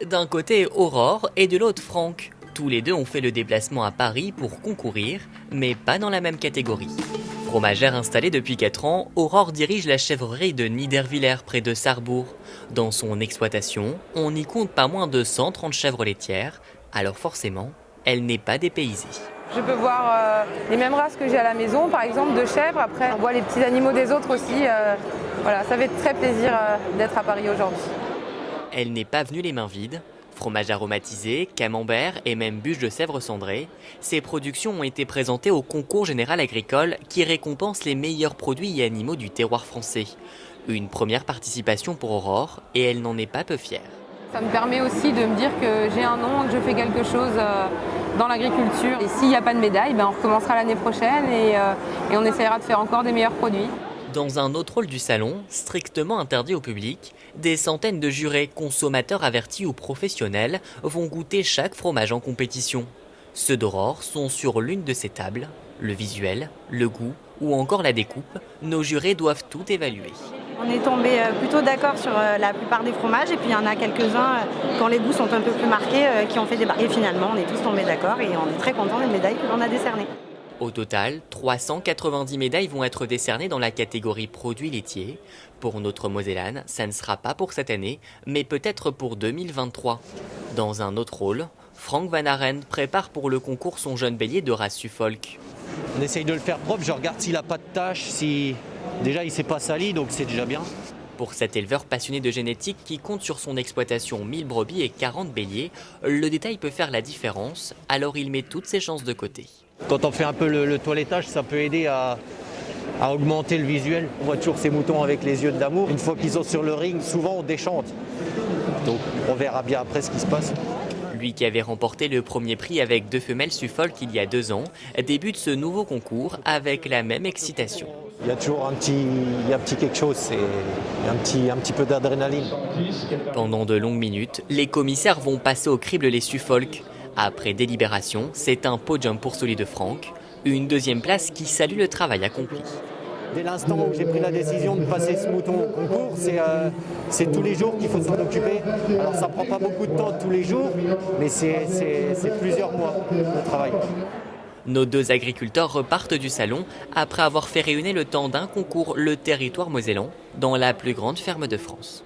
D'un côté Aurore et de l'autre Franck. Tous les deux ont fait le déplacement à Paris pour concourir, mais pas dans la même catégorie. Fromagère installée depuis 4 ans, Aurore dirige la chèvrerie de Niederwiller près de Sarrebourg. Dans son exploitation, on y compte pas moins de 130 chèvres laitières, alors forcément, elle n'est pas dépaysée. Je peux voir les mêmes races que j'ai à la maison, par exemple de chèvres. Après, on voit les petits animaux des autres aussi. Voilà, ça fait très plaisir d'être à Paris aujourd'hui. Elle n'est pas venue les mains vides. Fromage aromatisé, camembert et même bûche de Sèvres cendrée, ces productions ont été présentées au concours général agricole qui récompense les meilleurs produits et animaux du terroir français. Une première participation pour Aurore et elle n'en est pas peu fière. Ça me permet aussi de me dire que j'ai un nom, que je fais quelque chose dans l'agriculture. Et s'il n'y a pas de médaille, on recommencera l'année prochaine et on essaiera de faire encore des meilleurs produits. Dans un autre hall du salon, strictement interdit au public, des centaines de jurés, consommateurs avertis ou professionnels vont goûter chaque fromage en compétition. Ceux d'Aurore sont sur l'une de ces tables. Le visuel, le goût ou encore la découpe, nos jurés doivent tout évaluer. On est tombé plutôt d'accord sur la plupart des fromages et puis il y en a quelques-uns, quand les goûts sont un peu plus marqués, qui ont fait débat. Et finalement, on est tous tombés d'accord et on est très contents des médailles que l'on a décernées. Au total, 390 médailles vont être décernées dans la catégorie produits laitiers. Pour notre Mosellane, ça ne sera pas pour cette année, mais peut-être pour 2023. Dans un autre rôle, Franck Van Aren prépare pour le concours son jeune bélier de race Suffolk. On essaye de le faire propre, je regarde s'il n'a pas de taches, si déjà il ne s'est pas sali, donc c'est déjà bien. Pour cet éleveur passionné de génétique qui compte sur son exploitation 1000 brebis et 40 béliers, le détail peut faire la différence, alors il met toutes ses chances de côté. Quand on fait un peu le toilettage, ça peut aider à augmenter le visuel. On voit toujours ces moutons avec les yeux de l'amour. Une fois qu'ils sont sur le ring, souvent on déchante. Donc on verra bien après ce qui se passe. Lui qui avait remporté le premier prix avec 2 femelles Suffolk il y a 2 ans, débute ce nouveau concours avec la même excitation. Il y a toujours un petit quelque chose, c'est un petit peu d'adrénaline. Pendant de longues minutes, les commissaires vont passer au crible les Suffolk. Après délibération, c'est un podium pour celui de Franck, une deuxième place qui salue le travail accompli. Dès l'instant où j'ai pris la décision de passer ce mouton au concours, c'est tous les jours qu'il faut s'en occuper. Alors ça prend pas beaucoup de temps tous les jours, mais c'est plusieurs mois de travail. Nos 2 agriculteurs repartent du salon après avoir fait rayonner le temps d'un concours le territoire mosellan dans la plus grande ferme de France.